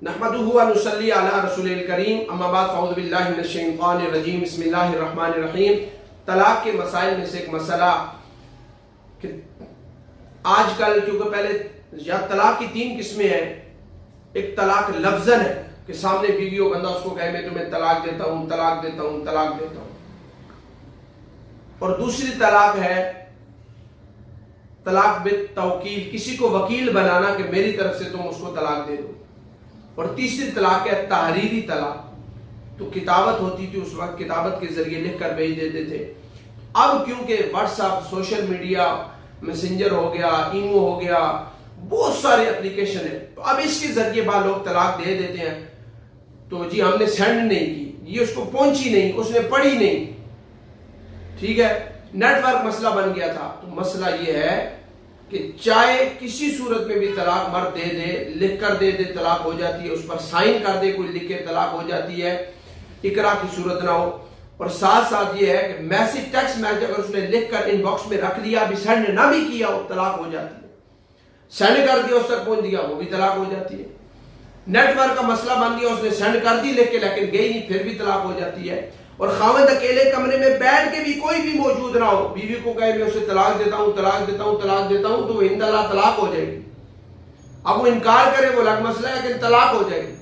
نحمدہ و نصلی علی رسول الکریم، اما بعد فاعوذ باللہ من الشیطان الرجیم، بسم اللہ الرحمن الرحیم۔ طلاق کے مسائل میں سے ایک مسئلہ کہ آج کل کیونکہ پہلے یا طلاق کی 3 قسمیں ہیں۔ ایک طلاق لفظاً ہے کہ سامنے بیوی و بندہ اس کو کہے میں تمہیں طلاق دیتا ہوں، طلاق دیتا ہوں، طلاق دیتا ہوں۔ اور دوسری طلاق ہے طلاق بالتوکیل، کسی کو وکیل بنانا کہ میری طرف سے تم اس کو طلاق دے دو۔ اور تیسری طلاق ہے تحریری طلاق، تو کتابت ہوتی تھی اس وقت، کتابت کے ذریعے لکھ کر بھیج دیتے تھے۔ اب کیونکہ WhatsApp, social media, messenger ہو گیا، ایمو ہو گیا، بہت سارے اپلیکیشن ہیں، تو اب اس کے ذریعے بعض لوگ طلاق دے دیتے ہیں۔ تو جی ہم نے سینڈ نہیں کی، یہ اس کو پہنچی نہیں، اس نے پڑھی نہیں، ٹھیک ہے، نیٹ ورک مسئلہ بن گیا تھا۔ تو مسئلہ یہ ہے کہ چاہے کسی صورت میں بھی طلاق مرد دے دے، لکھ کر دے دے طلاق ہو جاتی ہے، اس پر سائن کر دے کوئی لکھ کے طلاق ہو جاتی ہے، اقرا کی صورت نہ ہو۔ اور ساتھ ساتھ یہ ہے کہ میسج، ٹیکسٹ میسج اگر اس نے لکھ کر ان باکس میں رکھ دیا، ابھی سینڈ نہ بھی کیا ہو، طلاق ہو جاتی ہے۔ سینڈ کر دیا، اس تک پہنچ دیا، وہ بھی طلاق ہو جاتی ہے۔ نیٹ ورک کا مسئلہ بن گیا، اس نے سینڈ کر دی لکھ کے لیکن گئی نہیں، پھر بھی طلاق ہو جاتی ہے۔ اور خاوند اکیلے کمرے میں بیٹھ کے بھی کوئی بھی موجود نہ ہو، بیوی کو کہے میں اسے طلاق دیتا ہوں، طلاق دیتا ہوں، طلاق دیتا ہوں، تو وہ عند اللہ طلاق ہو جائے گی۔ اب وہ انکار کرے وہ الگ مسئلہ ہے، لیکن طلاق ہو جائے گی۔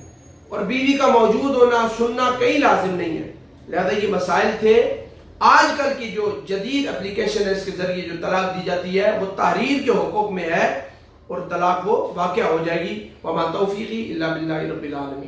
اور بیوی کا موجود ہونا، سننا کہیں لازم نہیں ہے۔ لہذا یہ مسائل تھے۔ آج کل کی جو جدید اپلیکیشن ہے، اس کے ذریعے جو طلاق دی جاتی ہے وہ تحریر کے حقوق میں ہے، اور طلاق وہ واقع ہو جائے گی۔ وما توفیقی الا باللہ رب العالمین۔